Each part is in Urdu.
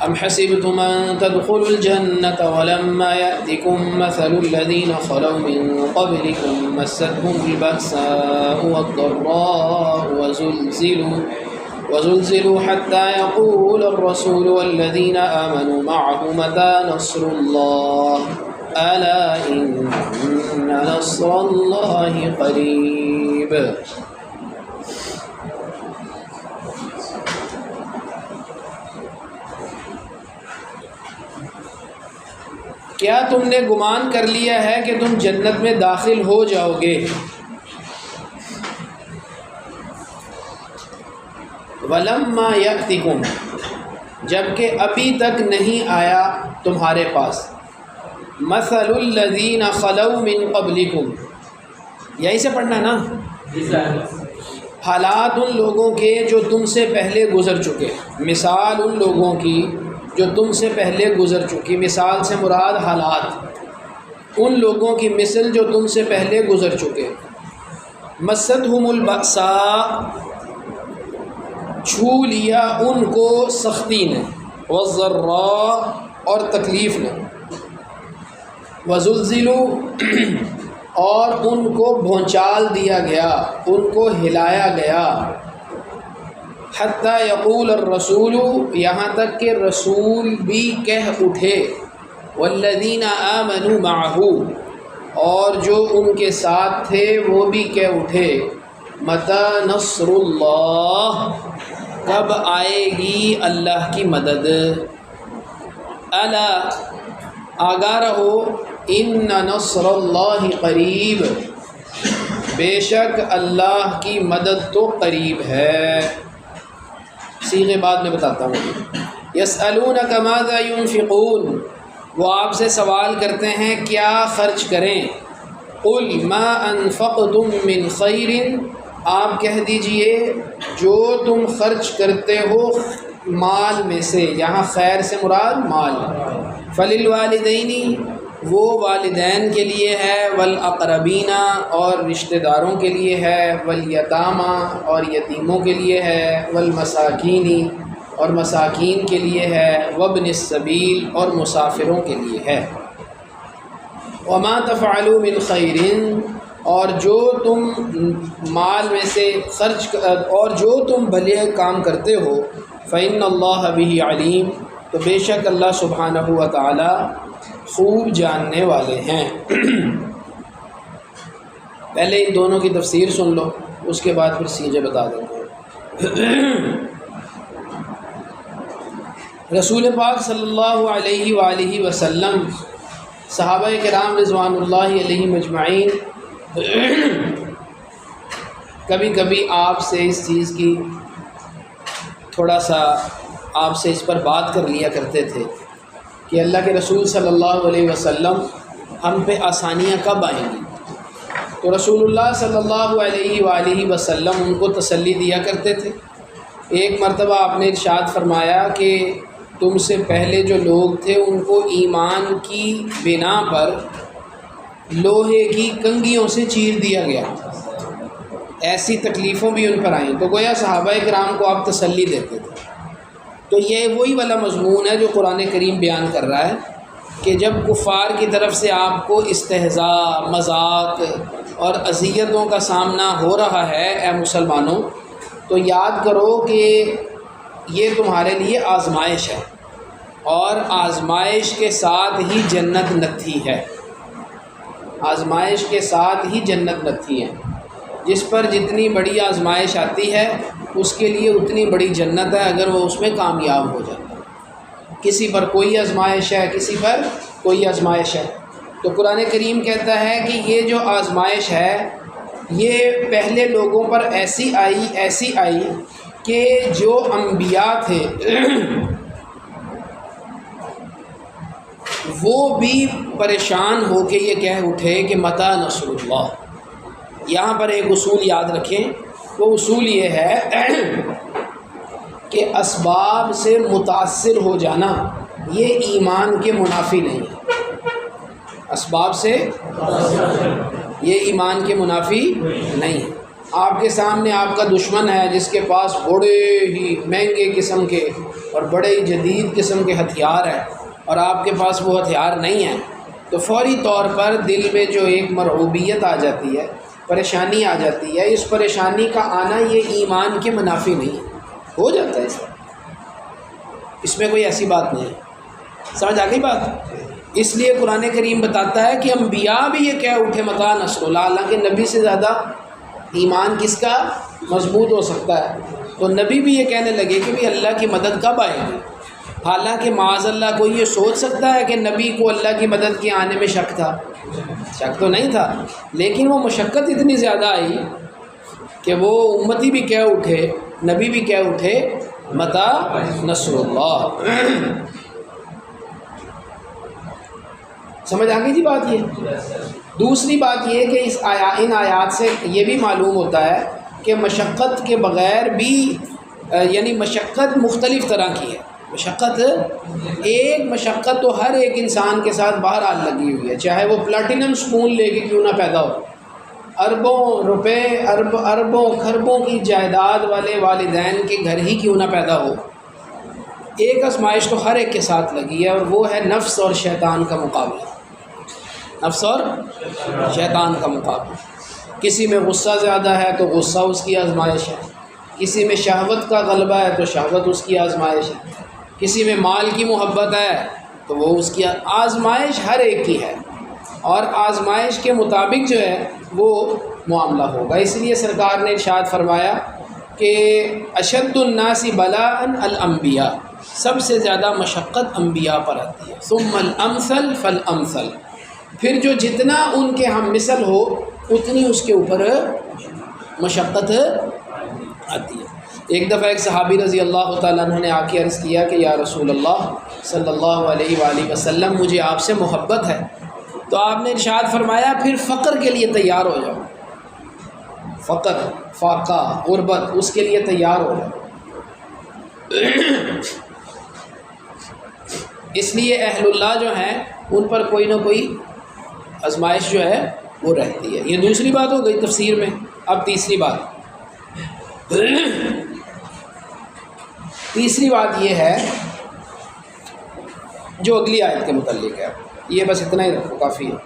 أم حسبتم أن تدخلوا الجنة ولما يأتكم مثل الذين خلوا من قبلكم مستهم البأساء والضراء وزلزلوا حتى يقول الرسول والذين آمنوا معه متى نصر الله ألا إن نصر الله قريب۔ کیا تم نے گمان کر لیا ہے کہ تم جنت میں داخل ہو جاؤ گے؟ وَلَمَّا يَأْتِكُمْ، جبکہ ابھی تک نہیں آیا تمہارے پاس، مَثَلُ الَّذِينَ خَلَوْا مِن قَبْلِكُمْ، یہیں سے پڑھنا نا، حالات ان لوگوں کے جو تم سے پہلے گزر چکے، مثال ان لوگوں کی جو تم سے پہلے گزر چکی، مثال سے مراد حالات، ان لوگوں کی مثل جو تم سے پہلے گزر چکے۔ مَسَّتْهُمُ الْبَأْسَاءُ، چھو لیا ان کو سختی نے، وَالضَّرَّاءُ، اور تکلیف نے، وَزُلْزِلُوا، اور ان کو بھونچال دیا گیا، ان کو ہلایا گیا، حتیٰ یقول الرسول، یہاں تک کہ رسول بھی کہہ اٹھے، والذین آمنوا معہ، اور جو ان کے ساتھ تھے وہ بھی کہہ اٹھے، متی نصر اللہ، کب آئے گی اللہ کی مدد، الا، آگاہ رہو، ان نصر اللہ قریب، بے شک اللہ کی مدد تو قریب ہے۔ صیغے بعد میں بتاتا ہوں۔ یسألونک ماذا ينفقون، وہ آپ سے سوال کرتے ہیں کیا خرچ کریں، قل ما انفقتم من خیر، آپ کہہ دیجئے جو تم خرچ کرتے ہو مال میں سے، یہاں خیر سے مراد مال، فللوالدین، وہ والدین کے لیے ہے، والاقربین، اور رشتہ داروں کے لیے ہے، والیتامی، اور یتیموں کے لیے ہے، والمساکین، اور مساکین کے لیے ہے، وابن السبیل، اور مسافروں کے لیے ہے۔ وما تفعلوا من خیر، اور جو تم مال میں سے خرچ، اور جو تم بھلے کام کرتے ہو، فإن اللہ بہ علیم، تو بے شک اللہ سبحانہ و تعالی خوب جاننے والے ہیں۔ پہلے ان دونوں کی تفسیر سن لو، اس کے بعد پھر سیغے بتا دیں گے۔ رسول پاک صلی اللہ علیہ وآلہ وسلم، صحابہ کرام رضوان اللہ علیہم اجمعین، کبھی کبھی آپ سے اس چیز کی تھوڑا سا آپ سے اس پر بات کر لیا کرتے تھے کہ اللہ کے رسول صلی اللہ علیہ وسلم ہم پہ آسانیاں کب آئیں گی، تو رسول اللہ صلی اللہ علیہ وآلہ وسلم ان کو تسلی دیا کرتے تھے۔ ایک مرتبہ آپ نے ارشاد فرمایا کہ تم سے پہلے جو لوگ تھے ان کو ایمان کی بنا پر لوہے کی کنگھیوں سے چیر دیا گیا، ایسی تکلیفوں بھی ان پر آئیں، تو گویا صحابہ کرام کو آپ تسلی دیتے تھے۔ تو یہ وہی والا مضمون ہے جو قرآن کریم بیان کر رہا ہے کہ جب کفار کی طرف سے آپ کو استہزاء، مذاق اور اذیتوں کا سامنا ہو رہا ہے اے مسلمانوں، تو یاد کرو کہ یہ تمہارے لیے آزمائش ہے، اور آزمائش کے ساتھ ہی جنت نتھی ہے، آزمائش کے ساتھ ہی جنت نتھی ہے۔ جس پر جتنی بڑی آزمائش آتی ہے اس کے لیے اتنی بڑی جنت ہے اگر وہ اس میں کامیاب ہو جاتا ہے۔ کسی پر کوئی آزمائش ہے، کسی پر کوئی آزمائش ہے، تو قرآن کریم کہتا ہے کہ یہ جو آزمائش ہے یہ پہلے لوگوں پر ایسی آئی کہ جو انبیاء تھے وہ بھی پریشان ہو کے یہ کہہ اٹھے کہ متی نصر اللہ۔ یہاں پر ایک اصول یاد رکھیں، وہ اصول یہ ہے کہ اسباب سے متاثر ہو جانا یہ ایمان کے منافی نہیں ہے، اسباب سے یہ ایمان کے منافی نہیں ہے۔ آپ کے سامنے آپ کا دشمن ہے جس کے پاس بڑے ہی مہنگے قسم کے اور بڑے ہی جدید قسم کے ہتھیار ہیں اور آپ کے پاس وہ ہتھیار نہیں ہیں، تو فوری طور پر دل میں جو ایک مرعوبیت آ جاتی ہے، پریشانی آ جاتی ہے، اس پریشانی کا آنا یہ ایمان کے منافی نہیں ہے، ہو جاتا ہے اس میں کوئی ایسی بات نہیں ہے۔ سمجھ آ گئی بات؟ اس لیے قرآن کریم بتاتا ہے کہ انبیاء بھی یہ کہہ اٹھے متى نصر اللہ، حالانکہ نبی سے زیادہ ایمان کس کا مضبوط ہو سکتا ہے، تو نبی بھی یہ کہنے لگے کہ بھی اللہ کی مدد کب آئے گی، حالانکہ معاذ اللہ کوئی یہ سوچ سکتا ہے کہ نبی کو اللہ کی مدد کے آنے میں شک تھا؟ شک تو نہیں تھا، لیکن وہ مشقت اتنی زیادہ آئی کہ وہ امتی بھی کہہ اٹھے، نبی بھی کہہ اٹھے متى نصر اللہ۔ سمجھ آ گئی جی بات؟ یہ دوسری بات یہ کہ ان آیات سے یہ بھی معلوم ہوتا ہے کہ مشقت کے بغیر بھی یعنی مشقت مختلف طرح کی ہے، مشقت ایک مشقت تو ہر ایک انسان کے ساتھ بہرحال لگی ہوئی ہے، چاہے وہ پلاٹینم سپون لے کے کیوں نہ پیدا ہو، اربوں روپے اربوں خربوں کی جائیداد والے والدین کے گھر ہی کیوں نہ پیدا ہو، ایک آزمائش تو ہر ایک کے ساتھ لگی ہے، اور وہ ہے نفس اور شیطان کا مقابلہ، نفس اور شیطان کا مقابلہ۔ کسی میں غصہ زیادہ ہے تو غصہ اس کی آزمائش ہے، کسی میں شہوت کا غلبہ ہے تو شہوت اس کی آزمائش ہے، کسی میں مال کی محبت ہے تو وہ اس کی آزمائش ہر ایک کی ہے، اور آزمائش کے مطابق جو ہے وہ معاملہ ہوگا۔ اس لیے سرکار نے ارشاد فرمایا کہ اشد الناس بلاء الانبیاء، سب سے زیادہ مشقت انبیاء پر آتی ہے، ثم الامثل فالامثل، پھر جو جتنا ان کے ہم مثل ہو اتنی اس کے اوپر مشقت آتی ہے۔ ایک دفعہ ایک صحابی رضی اللہ تعالیٰ عنہ نے آ کے عرض کیا کہ یا رسول اللہ صلی اللہ علیہ وآلہ وسلم، مجھے آپ سے محبت ہے، تو آپ نے ارشاد فرمایا پھر فقر کے لیے تیار ہو جاؤ، فقر، فاقہ، غربت، اس کے لیے تیار ہو جاؤ۔ اس لیے اہل اللہ جو ہیں ان پر کوئی نہ کوئی آزمائش جو ہے وہ رہتی ہے۔ یہ دوسری بات ہو گئی تفسیر میں۔ اب تیسری بات یہ ہے جو اگلی آیت کے متعلق ہے، یہ بس اتنا ہی رکھو کافی ہے۔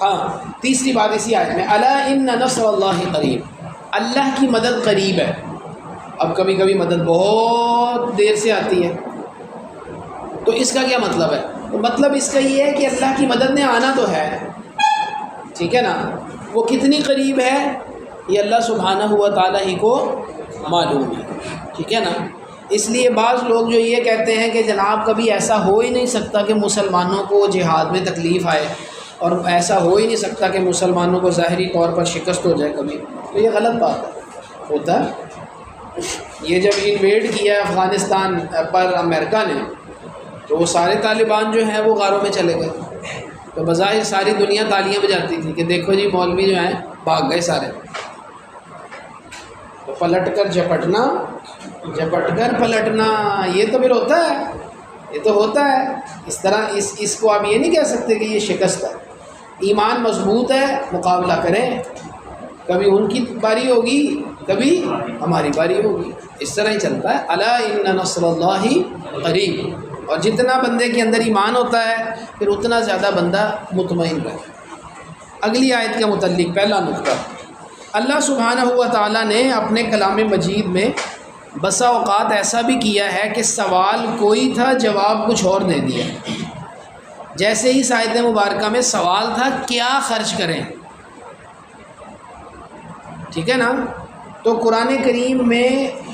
ہاں، تیسری بات اسی آیت میں، الا ان نصر اللہ قریب، اللہ کی مدد قریب ہے۔ اب کبھی کبھی مدد بہت دیر سے آتی ہے، تو اس کا کیا مطلب ہے؟ تو مطلب اس کا یہ ہے کہ اللہ کی مدد نے آنا تو ہے، ٹھیک ہے نا، وہ کتنی قریب ہے یہ اللہ سبحانہ و تعالیٰ ہی کو معلوم ہے، ٹھیک ہے نا۔ اس لیے بعض لوگ جو یہ کہتے ہیں کہ جناب کبھی ایسا ہو ہی نہیں سکتا کہ مسلمانوں کو جہاد میں تکلیف آئے، اور ایسا ہو ہی نہیں سکتا کہ مسلمانوں کو ظاہری طور پر شکست ہو جائے کبھی، تو یہ غلط بات ہے۔ ہوتا ہے، یہ جب انویڈ کیا افغانستان پر امریکہ نے، تو وہ سارے طالبان جو ہیں وہ غاروں میں چلے گئے، تو بظاہر ساری دنیا تالیاں بجاتی تھی کہ دیکھو جی مولوی جو ہیں بھاگ گئے سارے، تو پلٹ کر جھپٹنا، جھپٹ کر پلٹنا، یہ تو پھر ہوتا ہے، یہ تو ہوتا ہے۔ اس طرح اس کو آپ یہ نہیں کہہ سکتے کہ یہ شکست ہے۔ ایمان مضبوط ہے، مقابلہ کریں، کبھی ان کی باری ہوگی کبھی ہماری باری ہوگی، اس طرح ہی چلتا ہے۔ الا ان نصر اللہ قریب، اور جتنا بندے کے اندر ایمان ہوتا ہے پھر اتنا زیادہ بندہ مطمئن رہے۔ اگلی آیت کے متعلق پہلا نقطہ، اللہ سبحانہ و تعالیٰ نے اپنے کلام مجید میں بسا اوقات ایسا بھی کیا ہے کہ سوال کوئی تھا، جواب کچھ اور دے دیا۔ جیسے ہی آیت مبارکہ میں سوال تھا کیا خرچ کریں، ٹھیک ہے نا، تو قرآن کریم میں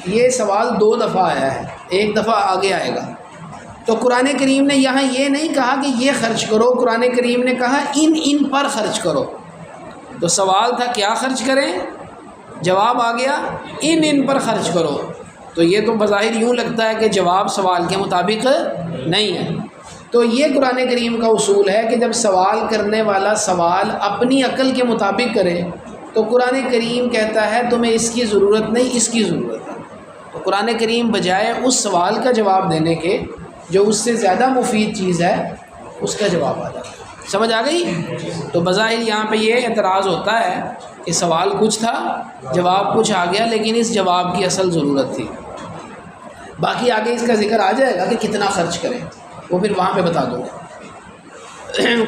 یہ سوال 2 دفعہ آیا ہے، ایک دفعہ آگے آئے گا۔ تو قرآن کریم نے یہاں یہ نہیں کہا کہ یہ خرچ کرو، قرآن کریم نے کہا ان پر خرچ کرو۔ تو سوال تھا کیا خرچ کریں، جواب آ گیا ان پر خرچ کرو۔ تو یہ تو بظاہر یوں لگتا ہے کہ جواب سوال کے مطابق نہیں ہے۔ تو یہ قرآن کریم کا اصول ہے کہ جب سوال کرنے والا سوال اپنی عقل کے مطابق کرے تو قرآن کریم کہتا ہے تمہیں اس کی ضرورت نہیں، اس کی ضرورت ہے۔ تو قرآن کریم بجائے اس سوال کا جواب دینے کے جو اس سے زیادہ مفید چیز ہے اس کا جواب آ جاتا ہے۔ سمجھ آ گئی؟ تو بظاہر یہاں پہ یہ اعتراض ہوتا ہے کہ سوال کچھ تھا، جواب کچھ آ گیا، لیکن اس جواب کی اصل ضرورت تھی۔ باقی آگے اس کا ذکر آ جائے گا کہ کتنا خرچ کریں، وہ پھر وہاں پہ بتا دوں گا۔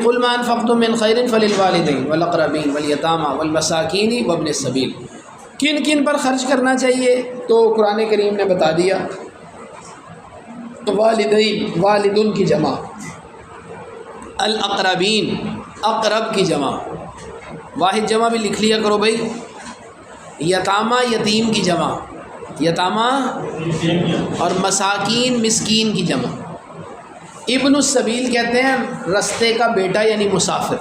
قل ما انفقتم من خیر فللوالدین والاقربین والیتامى والمساکین وابن السبیل۔ کن کن پر خرچ کرنا چاہیے؟ تو قرآن کریم نے بتا دیا، والدین والدن کی جمع، الاقربین اقرب کی جمع، واحد جمع بھی لکھ لیا کرو بھائی، یتامہ یتیم کی جمع، یتامہ، اور مساکین مسکین کی جمع۔ ابن السبیل کہتے ہیں رستے کا بیٹا یعنی مسافر،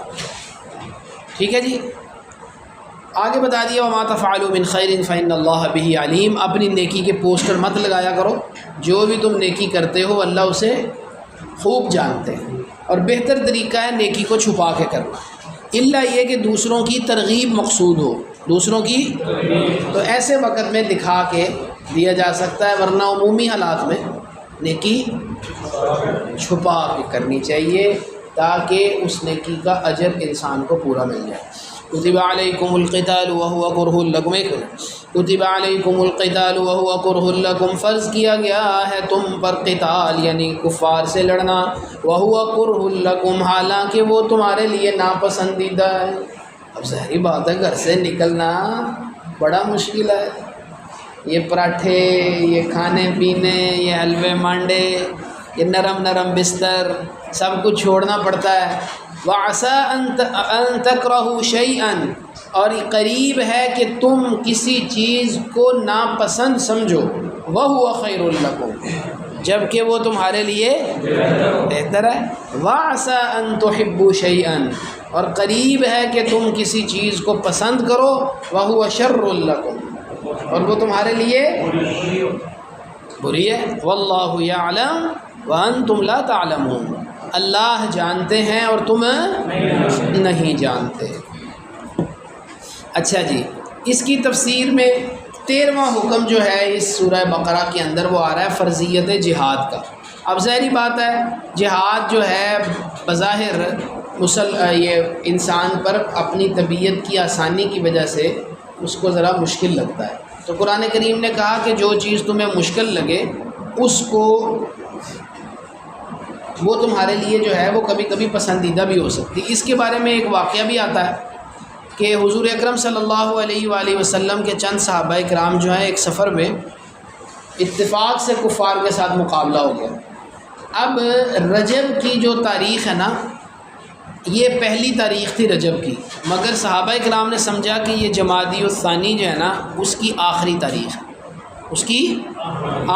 ٹھیک ہے جی۔ آگے بتا دیا وما تفعلوا من خیر فإن اللہ بہ علیم۔ اپنی نیکی کے پوسٹر مت لگایا کرو، جو بھی تم نیکی کرتے ہو اللہ اسے خوب جانتے ہیں، اور بہتر طریقہ ہے نیکی کو چھپا کے کرنا، الا یہ کہ دوسروں کی ترغیب مقصود ہو، دوسروں کی، تو ایسے وقت میں دکھا کے دیا جا سکتا ہے، ورنہ عمومی حالات میں نیکی چھپا کے کرنی چاہیے تاکہ اس نیکی کا اجر انسان کو پورا مل جائے۔ کتب علیکم القتال وہو کرہ لکم، کتب علیکم القتال وہو کرہ لکم، فرض کیا گیا ہے تم پر قتال یعنی کفار سے لڑنا، وہو کرہ لکم، حالانکہ وہ تمہارے لیے ناپسندیدہ ہے۔ اب ظاہری بات ہے گھر سے نکلنا بڑا مشکل ہے، یہ پراٹھے، یہ کھانے پینے، یہ حلوے مانڈے، یہ نرم نرم بستر، سب کچھ چھوڑنا پڑتا ہے۔ وَعَسَىٰ أَن تَكْرَهُوا شَيْئًا، اور قریب ہے کہ تم کسی چیز کو ناپسند سمجھو، وَهُوَ خَيْرٌ لَكُمْ، جبکہ وہ تمہارے لیے بہتر ہے۔ وَعَسَىٰ أَن تُحِبُّوا شَيْئًا، اور قریب ہے کہ تم کسی چیز کو پسند کرو، وَهُوَ شَرٌّ لَكُمْ، اور وہ تمہارے لیے بری ہے۔ وَاللَّهُ يَعْلَمُ وَأَنْتُمْ لَا تَعْلَمُونَ، اللہ جانتے ہیں اور تم نہیں جانتے۔ اچھا جی، اس کی تفسیر میں 13واں حکم جو ہے اس سورہ بقرہ کے اندر وہ آ رہا ہے فرضیت جہاد کا۔ اب ظاہری بات ہے جہاد جو ہے بظاہر یہ انسان پر اپنی طبیعت کی آسانی کی وجہ سے اس کو ذرا مشکل لگتا ہے، تو قرآن کریم نے کہا کہ جو چیز تمہیں مشکل لگے اس کو، وہ تمہارے لیے جو ہے وہ کبھی کبھی پسندیدہ بھی ہو سکتی۔ اس کے بارے میں ایک واقعہ بھی آتا ہے کہ حضور اکرم صلی اللہ علیہ وآلہ وسلم کے چند صحابہ کرام جو ہیں ایک سفر میں اتفاق سے کفار کے ساتھ مقابلہ ہو گیا۔ اب رجب کی جو تاریخ ہے نا، یہ پہلی تاریخ تھی رجب کی، مگر صحابہ کرام نے سمجھا کہ یہ جمادی الثانی جو ہے نا اس کی آخری تاریخ ہے، اس کی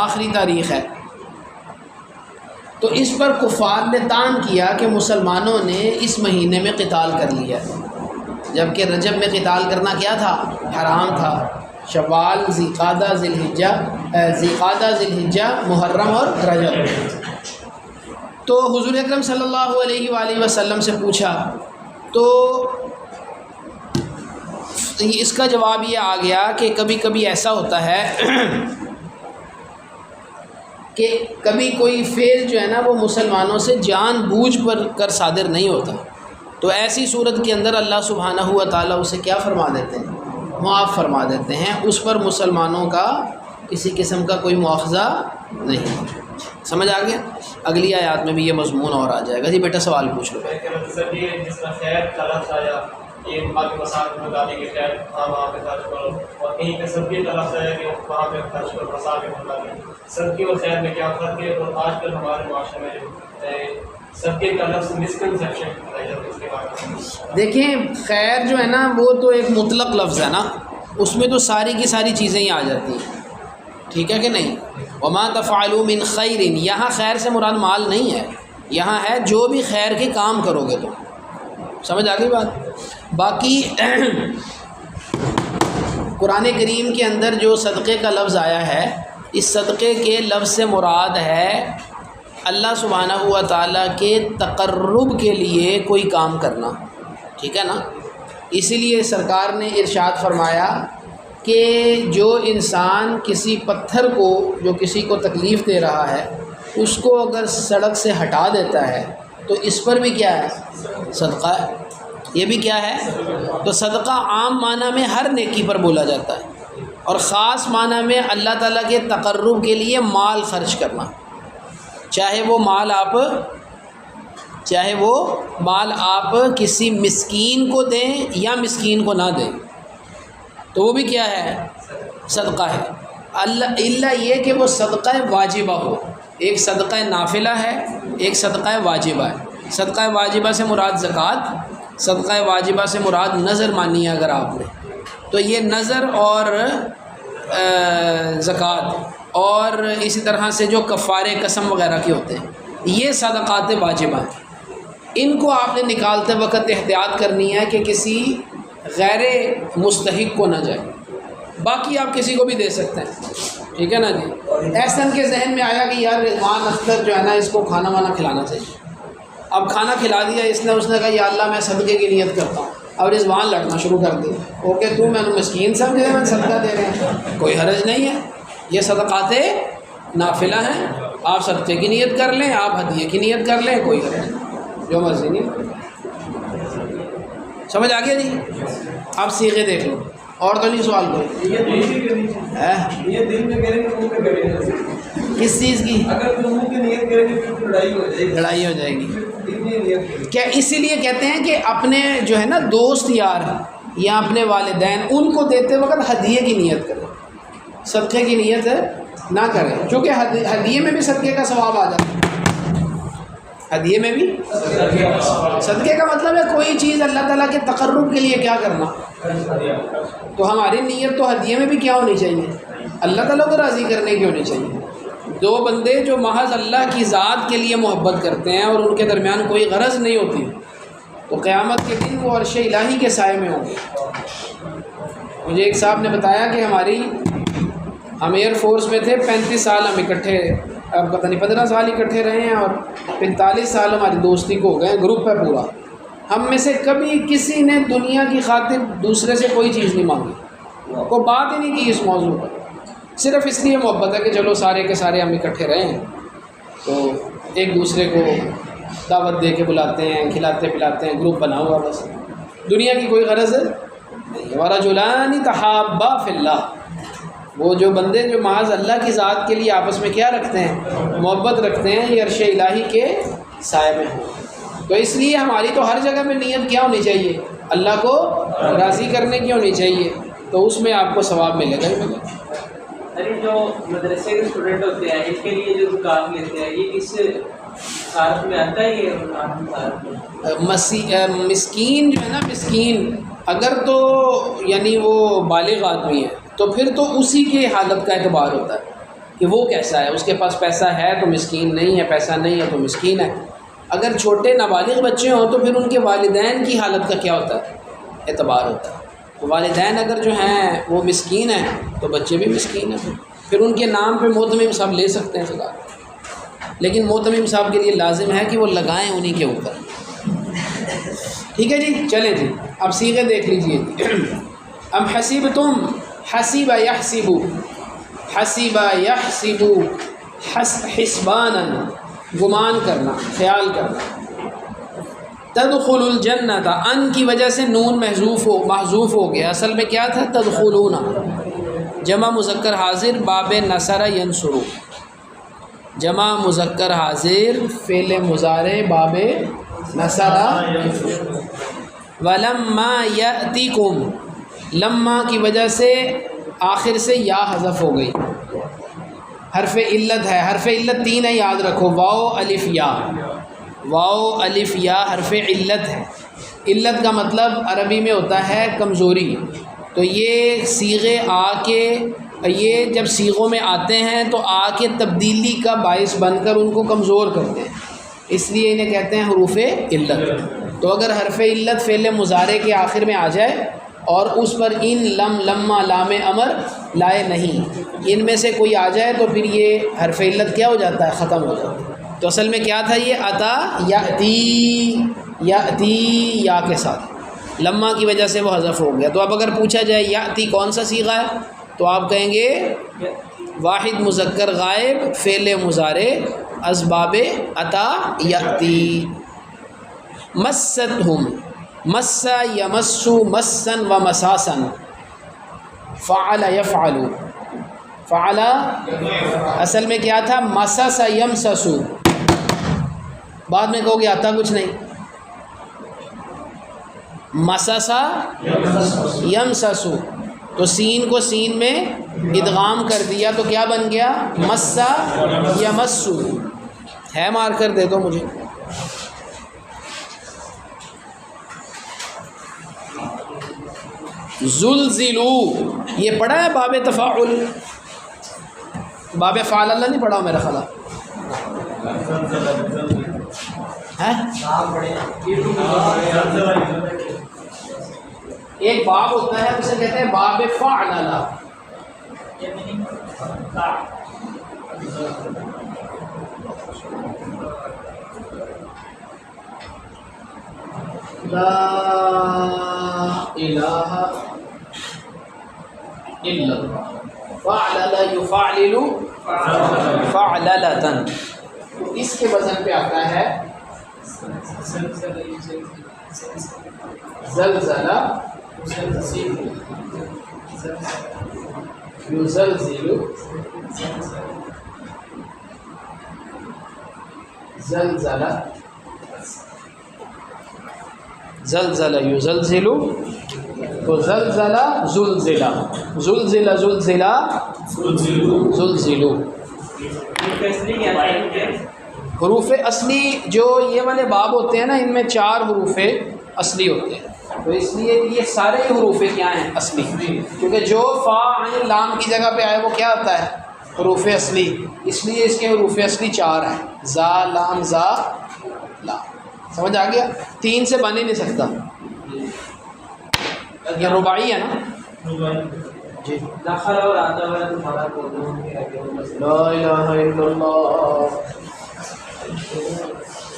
آخری تاریخ ہے۔ تو اس پر کفار نے طعن کیا کہ مسلمانوں نے اس مہینے میں قتال کر لیا، جبکہ رجب میں قتال کرنا کیا تھا؟ حرام تھا۔ شوال، ذیقعدہ، ذیلحجہ، محرم اور رجب۔ تو حضور اکرم صلی اللہ علیہ وآلہ وسلم سے پوچھا تو اس کا جواب یہ آ گیا کہ کبھی کبھی ایسا ہوتا ہے کہ کبھی کوئی فعل جو ہے نا وہ مسلمانوں سے جان بوجھ کر صادر نہیں ہوتا، تو ایسی صورت کے اندر اللہ سبحانہ و تعالیٰ اسے کیا فرما دیتے ہیں؟ معاف فرما دیتے ہیں، اس پر مسلمانوں کا کسی قسم کا کوئی مواخذہ نہیں۔ سمجھ آ گیا؟ اگلی آیات میں بھی یہ مضمون اور آ جائے گا۔ جی بیٹا سوال پوچھ لو۔ جس کا خیر کا لفظ آیا، یہ باقی مساجد میں ڈالی کہ خیر وہاں پہ خرچ کرو، اور کہیں پہ صدقے کا لفظ آیا کہ وہاں پہ خرچ کرو، مساجد میں ڈالی۔ صدقے اور خیر میں کیا فرق ہے؟ اور آج کل ہمارے معاشرے میں جو صدقے کا لفظ مسکنسیپشن ہے، اس کے بارے میں دیکھیں، خیر جو ہے نا وہ تو ایک مطلق لفظ ہے نا، اس میں تو ساری کی ساری چیزیں ہی آ جاتی ہیں، ٹھیک ہے کہ نہیں؟ وما تفعلوا من خیر، یہاں خیر سے مراد مال نہیں ہے، یہاں ہے جو بھی خیر کے کام کرو گے تو۔ سمجھ آ گئی بات؟ باقی قرآن کریم کے اندر جو صدقے کا لفظ آیا ہے، اس صدقے کے لفظ سے مراد ہے اللہ سبحانہ و تعالیٰ کے تقرب کے لیے کوئی کام کرنا، ٹھیک ہے نا؟ اسی لیے سرکار نے ارشاد فرمایا کہ جو انسان کسی پتھر کو جو کسی کو تکلیف دے رہا ہے اس کو اگر سڑک سے ہٹا دیتا ہے تو اس پر بھی کیا ہے؟ صدقہ ہے. یہ بھی کیا ہے؟ تو صدقہ عام معنی میں ہر نیکی پر بولا جاتا ہے، اور خاص معنی میں اللہ تعالیٰ کے تقرب کے لیے مال خرچ کرنا، چاہے وہ مال آپ کسی مسکین کو دیں یا مسکین کو نہ دیں، تو وہ بھی کیا ہے؟ صدقہ ہے. اللہ یہ کہ وہ صدقہ واجبہ ہو. ایک صدقہ نافلہ ہے، ایک صدقہ واجبہ ہے. صدقہ واجبہ سے مراد زکوٰۃ، صدقہ واجبہ سے مراد نظر مانی ہے اگر آپ نے، تو یہ نظر اور زکوٰۃ اور اسی طرح سے جو کفارے قسم وغیرہ کے ہوتے ہیں، یہ صدقات واجبہ ہیں. ان کو آپ نے نکالتے وقت احتیاط کرنی ہے کہ کسی غیر مستحق کو نہ جائے. باقی آپ کسی کو بھی دے سکتے ہیں، ٹھیک ہے نا جی. احسن کے ذہن میں آیا کہ یار رضوان اختر جو ہے نا اس کو کھانا وانا کھلانا چاہیے. اب کھانا کھلا دیا اس نے کہا یا اللہ میں صدقے کی نیت کرتا ہوں. اب رضوان لڑنا شروع کر دیا، اوکے تو میں نے مسکین سمجھے میں صدقہ دے رہے ہیں، کوئی حرج نہیں ہے. یہ صدقات نافلہ ہیں، آپ صدقے کی نیت کر لیں، آپ ہدیے کی نیت کر لیں، کوئی حرج نہیں، جو مرضی نہیں. سمجھ آ گیا جی؟ آپ سیغے دیکھ لو، اور تو نہیں سوال کوئی؟ یہ دل میں کریں گے، منہ میں کریں گے. کس چیز کی؟ اگر منہ کی نیت کریں گے پھر لڑائی ہو جائے گی. لڑائی ہو جائے گی. دل میں نیت کریں. کیا اسی لیے کہتے ہیں کہ اپنے جو ہے نا دوست یار یا اپنے والدین ان کو دیتے وقت ہدیے کی نیت کریں، صدقے کی نیت نہ کریں، چونکہ ہدیے میں بھی صدقے کا ثواب آ جاتا ہے. ہدیے میں بھی صدقے کا مطلب ہے کوئی چیز اللہ تعالیٰ کے تقرب کے لیے کیا کرنا. تو ہماری نیت تو ہدیے میں بھی کیا ہونی چاہیے؟ اللہ تعالیٰ کو راضی کرنے کی ہونی چاہیے. دو بندے جو محض اللہ کی ذات کے لیے محبت کرتے ہیں اور ان کے درمیان کوئی غرض نہیں ہوتی، تو قیامت کے دن وہ عرش الہی کے سائے میں ہوں گے. مجھے ایک صاحب نے بتایا کہ ہم ایئر فورس میں تھے، 35 سال ہم اکٹھے، اب پتہ نہیں 15 سال اکٹھے رہے ہیں، اور 45 سال ہماری دوستی کو ہو گئے. گروپ ہے پورا. ہم میں سے کبھی کسی نے دنیا کی خاطر دوسرے سے کوئی چیز نہیں مانگی، کوئی بات ہی نہیں کی اس موضوع پر. صرف اس لیے محبت ہے کہ چلو سارے کے سارے ہم اکٹھے رہے ہیں، تو ایک دوسرے کو دعوت دے کے بلاتے ہیں، کھلاتے پلاتے ہیں، گروپ بنا ہوا بس. دنیا کی کوئی غرض نہیں. ورجلان تحابا فی اللہ، وہ جو بندے جو محض اللہ کی ذات کے لیے آپس میں کیا رکھتے ہیں؟ محبت رکھتے ہیں، یہ عرش الہی کے سائے میں ہوں. تو اس لیے ہماری تو ہر جگہ میں نیت کیا ہونی چاہیے؟ اللہ کو راضی کرنے کی ہونی چاہیے، تو اس میں آپ کو ثواب ملے گا ہی ملے گا. ارے جو مدرسے کے اسٹوڈنٹ ہوتے ہیں ان کے لیے جو کام لیتے ہیں یہ کس سارت میں آتا ہے؟ یہ مسکین جو ہے نا، مسکین اگر تو یعنی وہ بالغ آدمی ہے تو پھر تو اسی کی حالت کا اعتبار ہوتا ہے کہ وہ کیسا ہے. اس کے پاس پیسہ ہے تو مسکین نہیں ہے، پیسہ نہیں ہے تو مسکین ہے. اگر چھوٹے نابالغ بچے ہوں تو پھر ان کے والدین کی حالت کا کیا ہوتا ہے؟ اعتبار ہوتا ہے. تو والدین اگر جو ہیں وہ مسکین ہیں تو بچے بھی مسکین ہیں. پھر ان کے نام پہ محتمم صاحب لے سکتے ہیں زکوٰۃ، لیکن محتمم صاحب کے لیے لازم ہے کہ وہ لگائیں انہی کے اوپر. ٹھیک ہے جی، چلیں جی اب صیغے دیکھ لیجئے. ام حسیبتم، حسیب یحسب، حسیب یحسب، حسبانا گمان کرنا، خیال کرنا. تدخل الجنت، ان کی وجہ سے نون محذوف ہو گیا. اصل میں کیا تھا؟ تدخلون، جمع مذکر حاضر باب نصر ینصر، جمع مذکر حاضر فعل مضارع باب نصر. ولما یأتیکم، لما کی وجہ سے آخر سے یا حذف ہو گئی. حرف علت ہے، حرف علت 3 ہے یاد رکھو، واو الف یا. واو الف یا حرف علت ہے. علت کا مطلب عربی میں ہوتا ہے کمزوری. تو یہ صیغے آ کے، یہ جب صیغوں میں آتے ہیں تو آ کے تبدیلی کا باعث بن کر ان کو کمزور کرتے ہیں، اس لیے انہیں کہتے ہیں حروف علت. تو اگر حرف علت فعل مضارع کے آخر میں آ جائے اور اس پر ان، لم، لما، لام امر لائے نہیں، ان میں سے کوئی آ جائے تو پھر یہ حرف علت کیا ہو جاتا ہے؟ ختم ہو جاتا ہے. تو اصل میں کیا تھا؟ یہ عطا یاتی، یاتی یا کے ساتھ، لما کی وجہ سے وہ حذف ہو گیا. تو اب اگر پوچھا جائے یاتی کون سا صیغہ ہے تو آپ کہیں گے واحد مذکر غائب فعل مضارع اسباب عطا یاتی. مستہم، مس یمسو مسن و مساسن، فعل یفعل، فعل اصل میں کیا تھا؟ مسس یمسسو، بعد میں کہو گے آتا کچھ نہیں، مسسا یمسسو، تو سین کو سین میں ادغام کر دیا تو کیا بن گیا؟ مسا یمسو. ہے مار کر دے دو مجھے. زلزلو یہ پڑھا ہے باب تفاعل، باب فعل اللہ نہیں پڑھا میرا خیال ہے. ایک باب ہوتا ہے اسے کہتے ہیں باب فعل اللہ. لا الہ الا اللہ فعلل یفعلل فعللۃ. اس کے وزن پہ آتا ہے زلزلہ یزلزل زلزلہ زلزلہ یزلزل تو زلزلہ زلزلہ زلزلہ زلزلہ زلزلو. حروف اصلی جو یہ والے باب ہوتے ہیں نا ان میں 4 حروف اصلی ہوتے ہیں، تو اس لیے یہ سارے حروف کیا ہیں؟ اصلی، کیونکہ جو فا عین لام کی جگہ پہ آئے وہ کیا ہوتا ہے؟ حروف اصلی. اس لیے اس کے حروف اصلی 4 ہیں، زا لام زا لام. سمجھ آ گیا؟ 3 سے بن ہی نہیں سکتا. یہ رباعی ہے نا جی. دخل اور آتا والا تمہارا لا الہ الا اللہ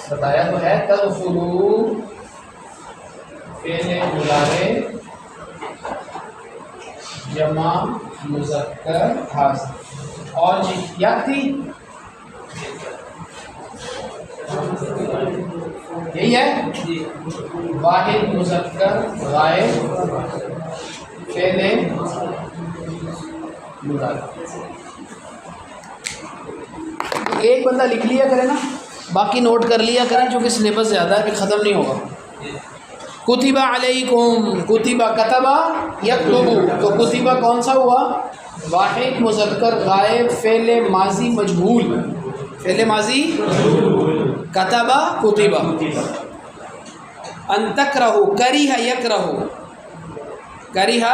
بتایا تو ہے. تدخلو فعل مضارع جمع مذکر حاضر. اور جی یاد تھی یہی ہے واحد مذکر غائب فعل مضارع. ایک بندہ لکھ لیا کرے نا، باقی نوٹ کر لیا کریں چونکہ سلیبس زیادہ ہے پھر ختم نہیں ہوگا. کتبہ علیکم، کتبہ کتبہ یکتبو، تو کتبہ کون سا ہوا؟ واحد مذکر غائب فعل ماضی مجہول، فعل ماضی کتبہ کتبہ. ان تکرہو کریہ یکرہو، کریہ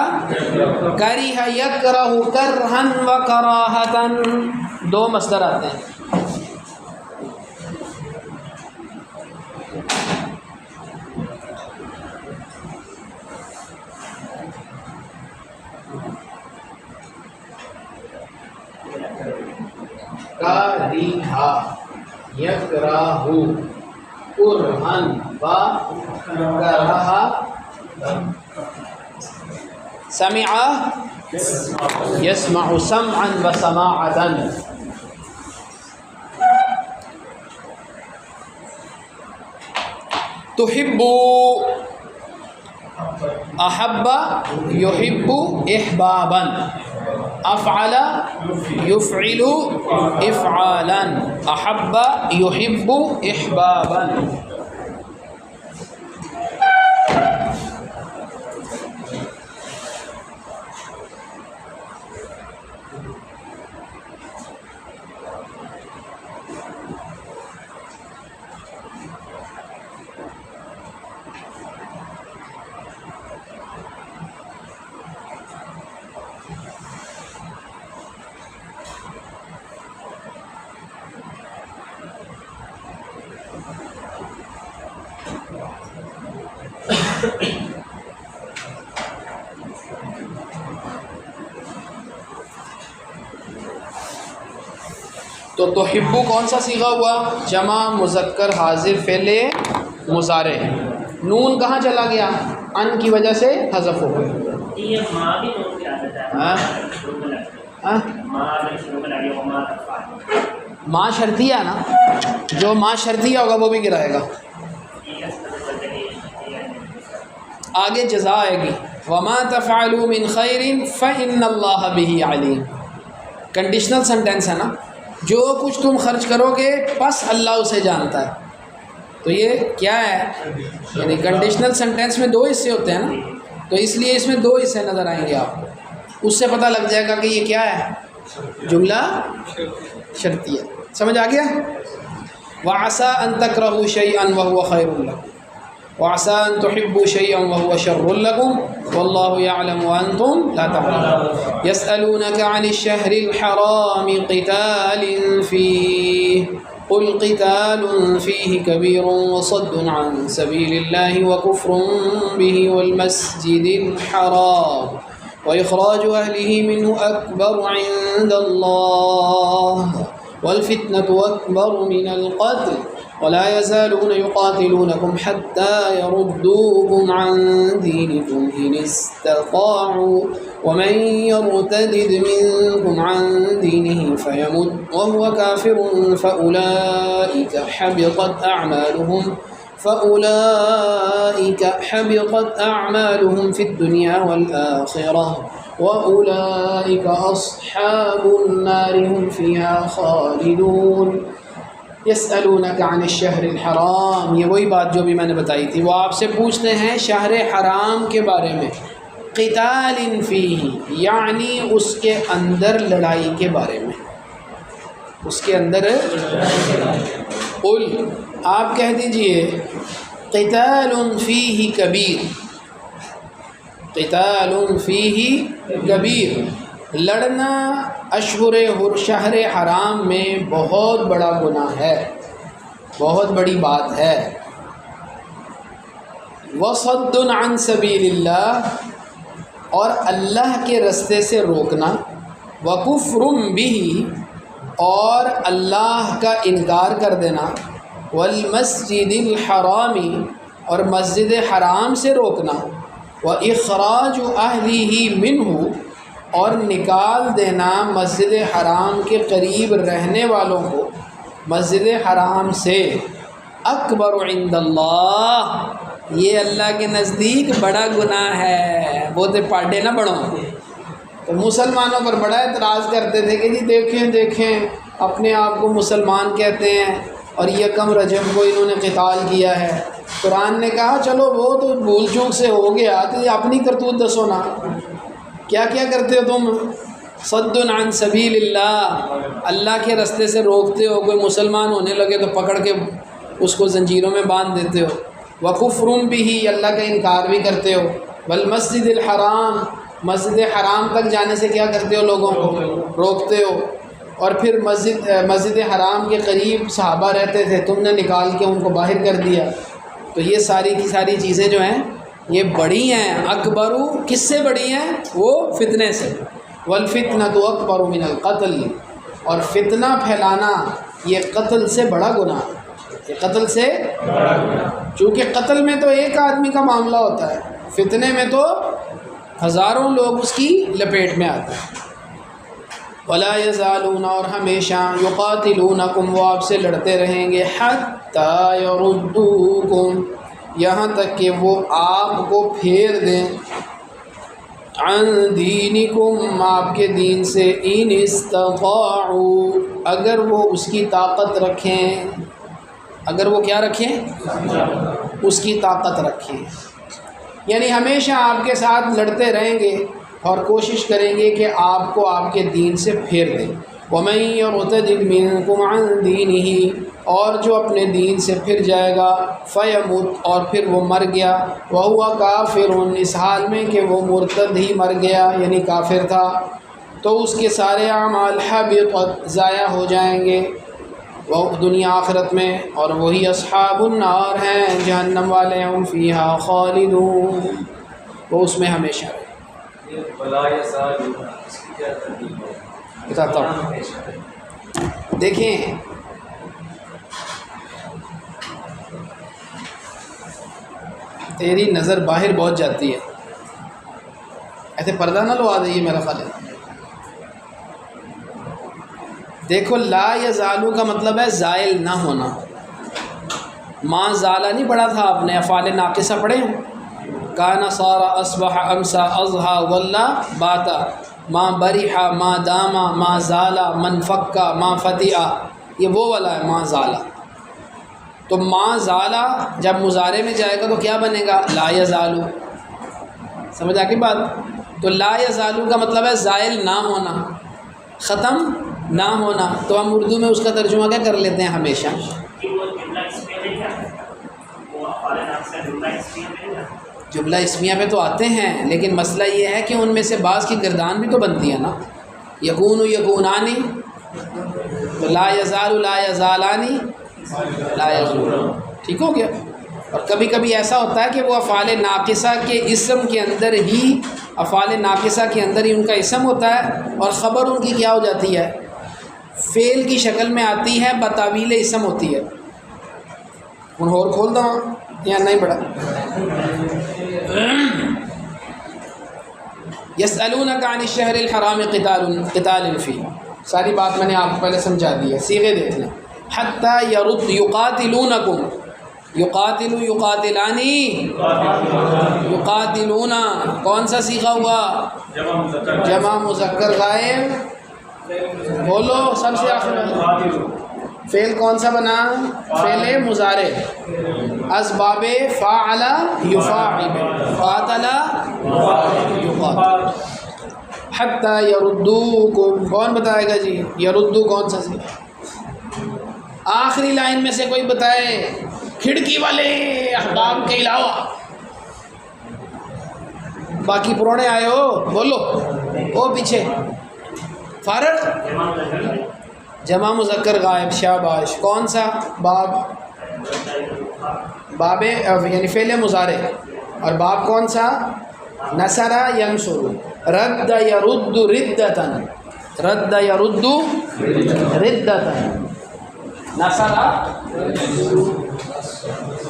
کریہ یکرہو کرہن و کراہتن، 2 مصدر آتے ہیں. کریہا یکرہو کرہن و کراہتن. سمع یسمع سمعا و سماعتن. تحب احب یحب احبابا. افعل یفعل افعالا. احب یحب احبابا. تو تحبو کون سا صیغہ ہوا؟ جمع مذکر حاضر فعل مضارع. نون کہاں چلا گیا؟ ان کی وجہ سے حذف ہو گیا. ماں شرطیہ نا، جو ماں شرطیہ ہوگا وہ بھی گرائے گا. آگے جزا آئے گی، وما تفعلوا من خیر فإن اللہ بہ علیم، کنڈیشنل سینٹینس ہے نا، جو کچھ تم خرچ کرو گے بس اللہ اسے جانتا ہے. تو یہ کیا ہے، یعنی کنڈیشنل سینٹینس میں 2 حصے ہوتے ہیں نا، تو اس لیے اس میں 2 حصے نظر آئیں گے آپ کو، اس سے پتہ لگ جائے گا کہ یہ کیا ہے، جملہ شرطیہ. سمجھ آ گیا؟ وَعَسَىٰ أَن تَكْرَهُوا شَيْئًا وَهُوَ خَيْرٌ لَكُمْ وَعَسَىٰ أَن تُحِبُّوا شَيْئًا وَهُوَ شَرٌّ لَكُمْ وَاللَّهُ يَعْلَمُ وَأَنتُمْ لَا تَعْلَمُونَ. يَسْأَلُونَكَ عَنِ الشَّهْرِ الْحَرَامِ قِتَالٍ فِيهِ قُلْ قِتَالٌ فِيهِ كَبِيرٌ وَصَدٌّ عَن سَبِيلِ اللَّهِ وَكُفْرٌ بِهِ وَالْمَسْجِدِ الْحَرَامِ وَإِخْرَاجُ أَهْلِهِ مِنْهُ أَكْبَرُ عِندَ اللَّهِ وَالْفِتْنَةُ أَكْبَرُ مِنَ الْقَتْلِ وَلَا يَزَالُونَ يُقَاتِلُونَكُمْ حَتَّى يَرُدُّوكُمْ عَنْ دِينِكُمْ إِنِ اسْتَطَاعُوا وَمَنْ يَرْتَدِدْ مِنْكُمْ عَنْ دِينِهِ فَيَمُتْ وَهُوَ كَافِرٌ فَأُولَئِكَ حَبِطَتْ أَعْمَالُهُمْ فِي الدُّنْيَا وَالْآخِرَةِ وَأُولَئِكَ أَصْحَابُ النَّارِ هُمْ فِيهَا خَالِدُونَ. یسألونک عن الشہر الحرام، یہ وہی بات جو بھی میں نے بتائی تھی، وہ آپ سے پوچھتے ہیں شہر حرام کے بارے میں، قتال فیہ یعنی اس کے اندر لڑائی کے بارے میں، اس کے اندر قل آپ کہہ دیجئے قتال فیہ کبیر، قتال فیہ کبیر، لڑنا شہر حرام میں بہت بڑا گناہ ہے، بہت بڑی بات ہے. وصد عن سبیل اللہ، اور اللہ کے رستے سے روکنا، وکفر بہ، اور اللہ کا انکار کر دینا، والمسجد الحرامی، اور مسجد حرام سے روکنا، واخراج اہلہ منہ، اور نکال دینا مسجد حرام کے قریب رہنے والوں کو مسجد حرام سے، اکبر عند اللہ، یہ اللہ کے نزدیک بڑا گناہ ہے. بہتے پاڈے نہ بڑھو. تو مسلمانوں پر بڑا اعتراض کرتے تھے کہ جی دیکھیں اپنے آپ کو مسلمان کہتے ہیں اور یکم رجب کو انہوں نے قتال کیا ہے. قرآن نے کہا چلو وہ تو بھول چوک سے ہو گیا، تو اپنی کرتوت دسو نا، کیا کرتے ہو تم؟ صد عن سبیل اللہ، اللہ کے رستے سے روکتے ہو، کوئی مسلمان ہونے لگے تو پکڑ کے اس کو زنجیروں میں باندھ دیتے ہو. وکفر بہ، اللہ کا انکار بھی کرتے ہو. والمسجد الحرام، مسجد حرام تک جانے سے کیا کرتے ہو؟ لوگوں کو روکتے ہو. اور پھر مسجد حرام کے قریب صحابہ رہتے تھے، تم نے نکال کے ان کو باہر کر دیا. تو یہ ساری کی ساری چیزیں جو ہیں یہ بڑی ہیں. اکبرو کس سے بڑی ہیں؟ وہ فتنے سے. والفتنۃ اکبر من القتل، اور فتنہ پھیلانا یہ قتل سے بڑا گناہ ہے. یہ قتل سے بڑا گناہ، چونکہ قتل میں تو ایک آدمی کا معاملہ ہوتا ہے، فتنے میں تو ہزاروں لوگ اس کی لپیٹ میں آتے ہیں. ولا یزالون، اور ہمیشہ، یقاتلونکم، وہ آپ سے لڑتے رہیں گے، حتی یردوکم، یہاں تک کہ وہ آپ کو پھیر دیں، عن دینکم، آپ کے دین سے، ان استطاعوا، اگر وہ اس کی طاقت رکھیں. اگر وہ کیا رکھیں؟ اس کی طاقت رکھیں. یعنی ہمیشہ آپ کے ساتھ لڑتے رہیں گے اور کوشش کریں گے کہ آپ کو آپ کے دین سے پھیر دیں. وَمَن يَرْتَدِدْ مِنكُمْ عَن دِينِهِ، اور جو اپنے دین سے پھر جائے گا، فَيَمُتْ، اور پھر وہ مر گیا، وَهُوَ كَافِرٌ، اس حال میں کہ وہ مرتد ہی مر گیا یعنی کافر تھا، تو اس کے سارے اعمال حبطت، ضائع ہو جائیں گے، وہ دنیا آخرت میں، اور وہی اصحاب النار ہیں، جہنم والے، ہم فیہا خالدون، وہ اس میں ہمیشہ رہیں. بتاتا ہوں، دیکھیں تیری نظر باہر بہت جاتی ہے، ایسے پردہ نہ لوا دئیے میرا خیال ہے. دیکھو لا یزالو کا مطلب ہے زائل نہ ہونا. ماں زالہ نہیں پڑھا تھا آپ نے؟ افعال ناقصہ پڑھے ہیں؟ کانا صار اصبح امسا اضحا غلہ باتا ما بریحا ما داما ما زالا من فکا ما فتیہ، یہ وہ والا ہے ما زالا۔ تو ما زالا جب مضارع میں جائے گا تو کیا بنے گا؟ لا یزالو۔ سمجھ آ گئی بات؟ تو لا یزالو کا مطلب ہے زائل نہ ہونا، ختم نہ ہونا۔ تو ہم اردو میں اس کا ترجمہ کیا کر لیتے ہیں ہمیشہ؟ جملہ اسمیہ پہ تو آتے ہیں، لیکن مسئلہ یہ ہے کہ ان میں سے بعض کی گردان بھی تو بنتی ہے نا۔ یکون یکونانی، تو لا یزال لا یزالانی لا یزول، ٹھیک ہو گیا۔ اور کبھی کبھی ایسا ہوتا ہے کہ وہ افعال ناقصہ کے اسم کے اندر ہی، افعال ناقصہ کے اندر ہی ان کا اسم ہوتا ہے اور خبر ان کی کیا ہو جاتی ہے؟ فعل کی شکل میں آتی ہے، بتاویل اسم ہوتی ہے۔ ان اور کھول دو یا نہیں بڑا؟ یسألونک عن الشہر الحرام قتال فی، ساری بات میں نے آپ کو پہلے سمجھا دی ہے، صیغے دیکھ لیں۔ حتی یرد یقاتلونکم، یقاتل یقاتلانی، یقاتلونا کون سا صیغہ ہوا؟ جمع مذکر غائب، بولو سب سے آخر میں۔ فعل کون سا بنا؟ فعل مضارع، اسباب فاعل یفاعل، قاتل یقاتل۔ حتی یردوکم، کون بتائے گا جی؟ یردو کون سا صیغہ؟ آخری لائن میں سے کوئی بتائے، کھڑکی والے احباب کے علاوہ، باقی پرونے آئے ہو بولو، وہ پیچھے فارغ، جمع مذکر غائب، شاباش۔ کون سا باب؟ باب یعنی فعل مضارع، اور باب کون سا؟ نصر ینصر، رد یرد ردتن، رد یرد ردتن، نصر۔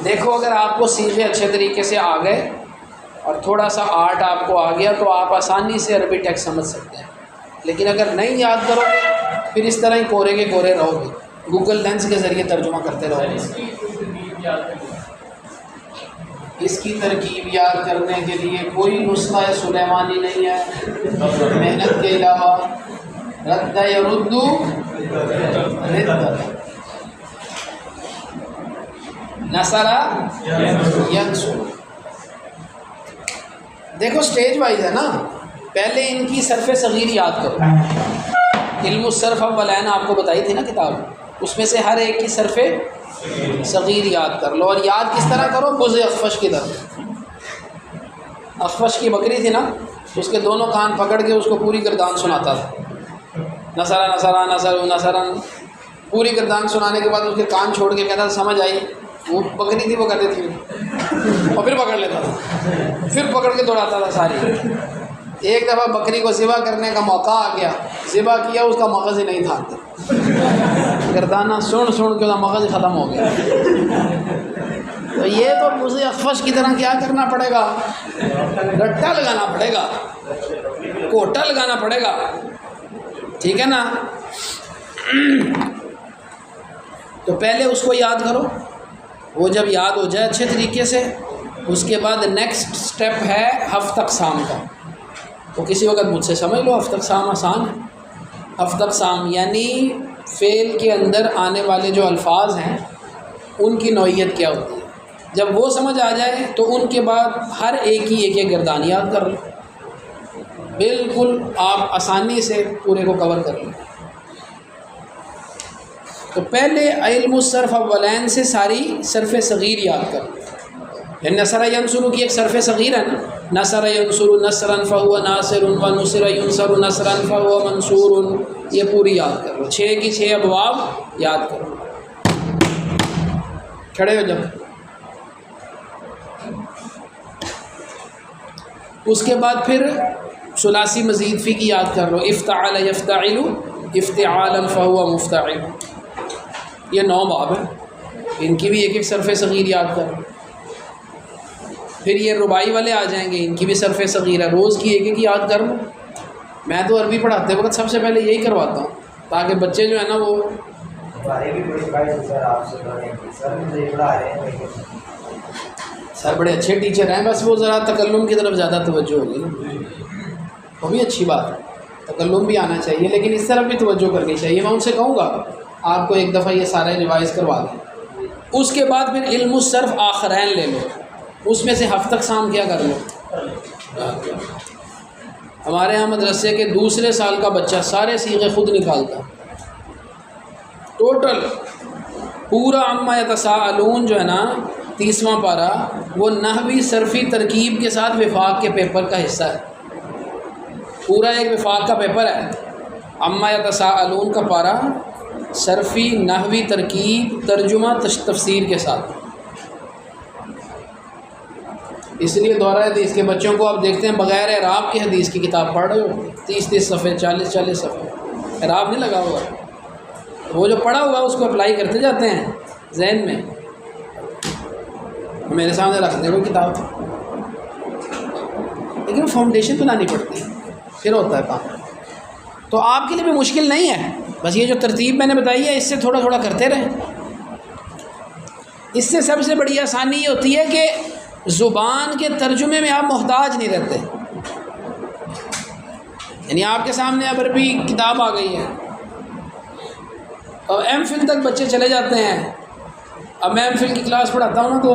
دیکھو اگر آپ کو صیغے اچھے طریقے سے آ گئے اور تھوڑا سا آرٹ آپ کو آ گیا تو آپ آسانی سے عربی ٹیکسٹ سمجھ سکتے ہیں، لیکن اگر نہیں یاد کرو گے پھر اس طرح ہی کورے کے کورے رہو گے، گوگل لینس کے ذریعے ترجمہ کرتے رہو گے۔ اس کی ترکیب یاد کرنے کے لیے کوئی نسخہ سلیمانی نہیں ہے محنت کے علاوہ۔ رد یرد ردت، نصر ینصر۔ دیکھو سٹیج وائز ہے نا، پہلے ان کی صرف صغیر یاد کرو۔ علم الصرف اولین آپ کو بتائی تھی نا کتاب، اس میں سے ہر ایک کی صرف صغیر یاد کر لو، اور یاد کس طرح کرو؟ بز اخفش کی طرح۔ اخفش کی بکری تھی نا، اس کے دونوں کان پکڑ کے اس کو پوری گردان سناتا تھا، نصرا نصرا نصر نصرا، پوری گردان سنانے کے بعد اس کے کان چھوڑ کے کہتا تھا سمجھ آئی؟ وہ بکری تھی، وہ کہتے تھی، اور پھر پکڑ لیتا تھا، پھر پکڑ کے دوڑاتا تھا ساری۔ ایک دفعہ بکری کو ذبح کرنے کا موقع آ گیا، ذبح کیا، اس کا مغز ہی نہیں تھا، گردانہ سن سن کے اس کا مغز ہی ختم ہو گیا۔ تو یہ تو مجھے اخفش کی طرح کیا کرنا پڑے گا؟ رٹا لگانا پڑے گا، کوٹا لگانا پڑے گا، ٹھیک ہے نا؟ تو پہلے اس کو یاد کرو، وہ جب یاد ہو جائے اچھے طریقے سے، اس کے بعد نیکسٹ سٹیپ ہے ہفت اقسام کا۔ تو کسی وقت مجھ سے سمجھ لو ہفت اقسام آسان ہے۔ ہفت اقسام یعنی فعل کے اندر آنے والے جو الفاظ ہیں ان کی نوعیت کیا ہوتی ہے۔ جب وہ سمجھ آ جائے تو ان کے بعد ہر ایک ہی ایک گردان یاد کر لو، بالکل آپ آسانی سے پورے کو کور کر لیں۔ تو پہلے علم الصرف اولین سے ساری صرف صغیر یاد کر لو۔ یعنی نصر ینصر کی ایک صرف صغیر ہے نا، نصر ینصر نصرا فہو ناصر و نصر ینصر نصرا فہو منصور، یہ پوری یاد کر لو، 6 کی 6 ابواب یاد کرو۔ کھڑے ہو جب۔ اس کے بعد پھر ثلاثی مزید فی کی یاد کر لو، افتعل یفتعل افتعالا فہو مفتعل، یہ 9 باب ہیں، ان کی بھی ایک ایک صرف صغیر یاد کر لو۔ پھر یہ رباعی والے آ جائیں گے، ان کی بھی صرف صغیر ہے، روز کی ایک ایک یاد کر لو۔ میں تو عربی پڑھاتے وقت سب سے پہلے یہی کرواتا ہوں تاکہ بچے جو ہے نا وہ سر بڑے اچھے ٹیچر ہیں، بس وہ ذرا تکلم کی طرف زیادہ توجہ ہوگی، وہ بھی اچھی بات ہے، تکلم بھی آنا چاہیے، لیکن اس طرف بھی توجہ کرنی چاہیے۔ میں ان سے کہوں گا آپ کو ایک دفعہ یہ سارے ریوائز کروا دیں، اس کے بعد پھر علم الصرف آخرین لے لو، اس میں سے ہفتہ اقسام کیا کر لو۔ ہمارے ہاں مدرسے کے دوسرے سال کا بچہ سارے صیغے خود نکالتا، ٹوٹل پورا عما یتساءلون جو ہے نا 30واں پارہ، وہ نحوی صرفی ترکیب کے ساتھ وفاق کے پیپر کا حصہ ہے، پورا ایک وفاق کا پیپر ہے۔ عما یتساءلون کا پارہ صرفی نحوی ترکیب ترجمہ تفسیر کے ساتھ، اس لیے دورہ حدیث کے بچوں کو آپ دیکھتے ہیں بغیر اعراب کی حدیث کی کتاب پڑھ رہے ہو، 30 صفحے 40 صفحے، اعراب نہیں لگا ہوا، وہ جو پڑھا ہوا اس کو اپلائی کرتے جاتے ہیں ذہن میں۔ میرے سامنے رکھ دیں کوئی کتاب، لیکن فاؤنڈیشن بنانی پڑتی ہے، پھر ہوتا ہے کام۔ تو آپ کے لیے بھی مشکل نہیں ہے، بس یہ جو ترتیب میں نے بتائی ہے اس سے تھوڑا تھوڑا کرتے رہیں۔ اس سے سب سے بڑی آسانی یہ ہوتی ہے کہ زبان کے ترجمے میں آپ محتاج نہیں رہتے، یعنی آپ کے سامنے اب عربی کتاب آ گئی ہے، اور ایم فل تک بچے چلے جاتے ہیں۔ اب میں ایم فل کی کلاس پڑھاتا ہوں نا، تو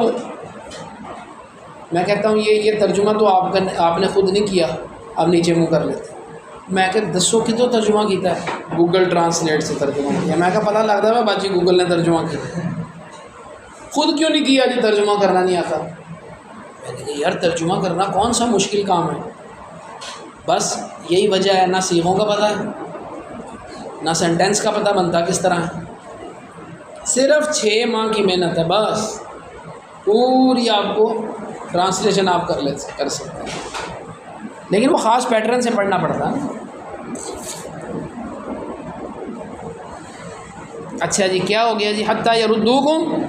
میں کہتا ہوں یہ ترجمہ تو آپ نے خود نہیں کیا، اب نیچے منہ کر لیتے۔ میں کہ دسو کتوں ترجمہ کیتا ہے؟ گوگل ٹرانسلیٹ سے ترجمہ کیا۔ میں کہا پتہ لگتا ہے باجی گوگل نے ترجمہ کیا، خود کیوں نہیں کیا جی ترجمہ کرنا نہیں آتا؟ میں نے کہا یار ترجمہ کرنا کون سا مشکل کام ہے، بس یہی وجہ ہے، نہ صیغوں کا پتہ ہے، نہ سینٹینس کا پتہ بنتا کس طرح ہے، صرف 6 ماہ کی محنت ہے، بس پوری آپ کو ٹرانسلیشن آپ کر سکتے ہیں، لیکن وہ خاص پیٹرن سے پڑھنا پڑتا ہے۔ اچھا جی کیا ہو گیا جی؟ حتیٰ یردوکم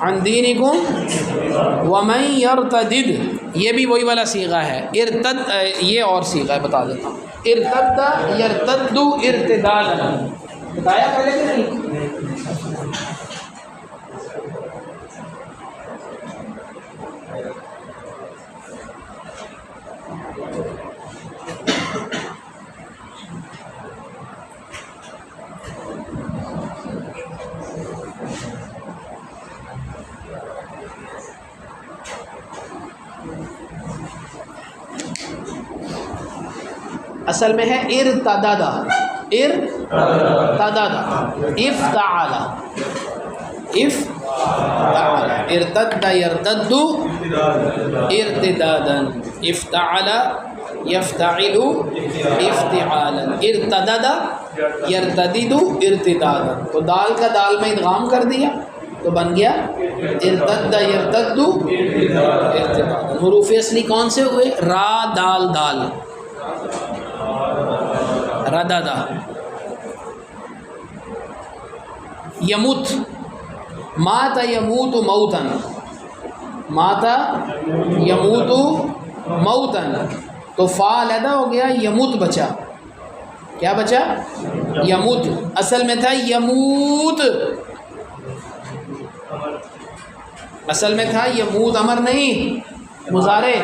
عن دینکم ومن یرتدد، یہ بھی وہی والا صیغہ ہے، ارتد، یہ اور صیغہ ہے بتا دیتا ہوں، ارتد یرتد ارتداد، بتایا پہلے کہ نہیں؟ اصل میں ہے ارتدادا، افتعل، ارتد یرتد ارتدادا، افتعل یفتعل افتعالا، ارتدد یرتدد ارتدادا، تو دال کا دال میں ادغام کر دیا تو بن گیا ارتد یرتد ارتدادا۔ حروف اصلی کون سے ہوئے؟ را دال دال، رددا، یموت، مات یموت موتن، مات یموت موتن، تو فا علیحدہ ہو گیا، یموت بچا، کیا بچا؟ یموت، اصل میں تھا یموت، اصل میں تھا یموت، امر نہیں مضارع۔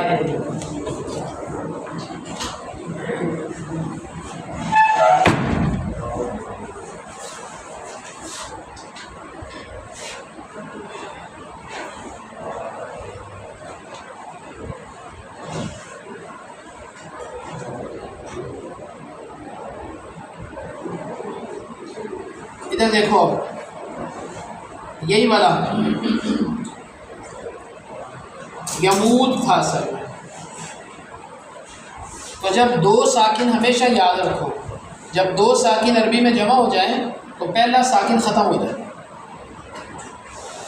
ادھر دیکھو یہی والا یموت تھا اصل میں، تو جب 2 ساکن ہمیشہ یاد رکھو، جب 2 ساکن عربی میں جمع ہو جائیں تو پہلا ساکن ختم ہو جائے،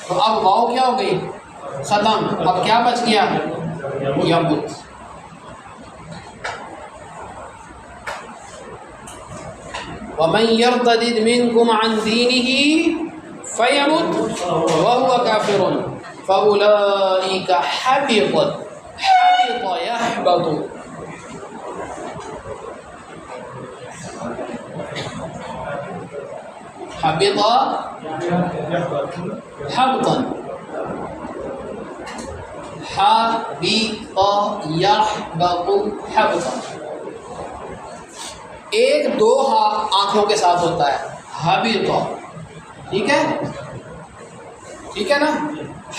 تو اب واو کیا ہو گئی؟ ختم، اب کیا بچ گیا؟ یموت۔ وَمَن يَرْتَدِدْ مِنْكُمْ عَنْ دِينِهِ فَيَمُتْ وَهُوَ كَافِرٌ فَأُولَئِكَ حَبِطَ يَحْبَطُ حَبِطَ حَبْطًا، حبط یحبط حبطا، ایک دو آنکھوں کے ساتھ ہوتا ہے حبط، ٹھیک ہے، ٹھیک ہے نا.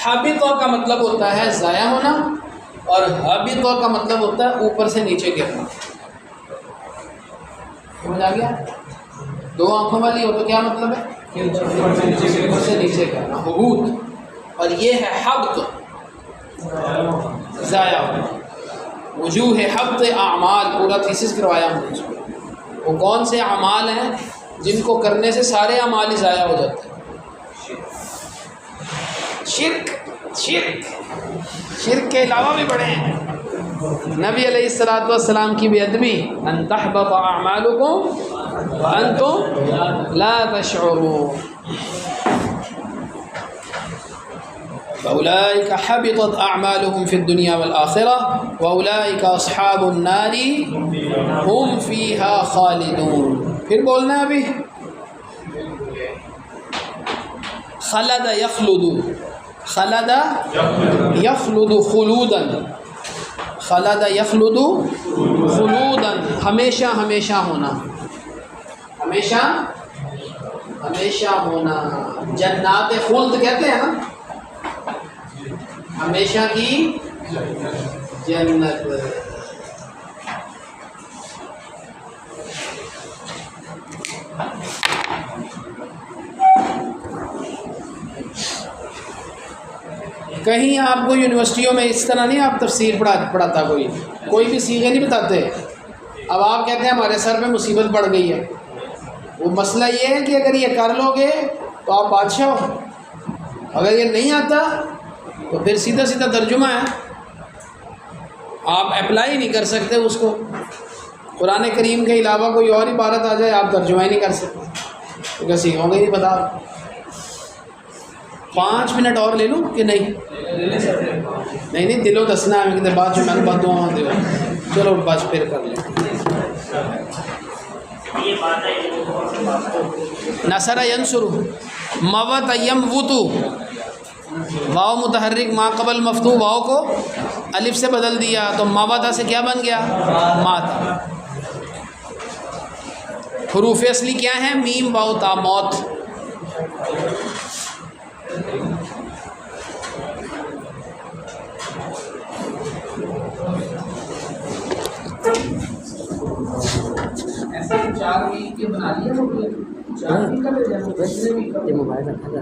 حبط کا مطلب ہوتا ہے ضائع ہونا، اور حبط کا مطلب ہوتا ہے اوپر سے نیچے گرنا. سمجھ آ گیا؟ دو آنکھوں والی ہو تو کیا مطلب ہے؟ اوپر سے نیچے گرنا، حبوط. اور یہ ہے حبط، ضائع ہونا. وجوہ حبط اعمال پورا تھیسس کروایا ہم نے اس کو. وہ کون سے اعمال ہیں جن کو کرنے سے سارے اعمال ہی ضائع ہو جاتے ہیں؟ شرک، شرک، شرک کے علاوہ بھی بڑے ہیں. نبی علیہ الصلوۃ والسلام کی بے ادبی، ان تحبط اعمالکم وانتم لا تشعرون، فاولئک حبطت اعمالهم فی الدنیا والآخرہ واولئک اصحاب النار هم فیہا خالدون. پھر بولنا ہے ابھی. خلد یخلد، خلد یخلد خلودا، خلد یخلد خلودا، ہمیشہ ہمیشہ ہونا، ہمیشہ ہمیشہ ہونا. جنات خلد کہتے ہیں نا، ہمیشہ کی جنت. کہیں آپ کو یونیورسٹیوں میں اس طرح نہیں آپ تفسیر پڑھاتا کوئی بھی سیغے نہیں بتاتے. اب آپ کہتے ہیں ہمارے سر پہ مصیبت پڑ گئی ہے. وہ مسئلہ یہ ہے کہ اگر یہ کر لو گے تو آپ بادشاہ ہو، اگر یہ نہیں آتا تو پھر سیدھا سیدھا ترجمہ ہے، آپ اپلائی نہیں کر سکتے اس کو. قرآن کریم کے علاوہ کوئی اور عبارت آ جائے آپ ترجمہ ہی نہیں کر سکتے، کیونکہ سیکھوں گے نہیں پتا. 5 منٹ اور لے لوں کہ نہیں؟ نہیں دلو دسنا ہے کہ بعد میں بات دوں. چلو بس پھر کر لیں. نصر ینصر، موت یموت، واو متحرک ما قبل مفتوح، واو کو الف سے بدل دیا تو موت سے کیا بن گیا؟ مات. حروف اصلی کیا ہیں؟ میم واو تا، موت. ایسا 4 ویک کے بنا لیا، 4 ویک کا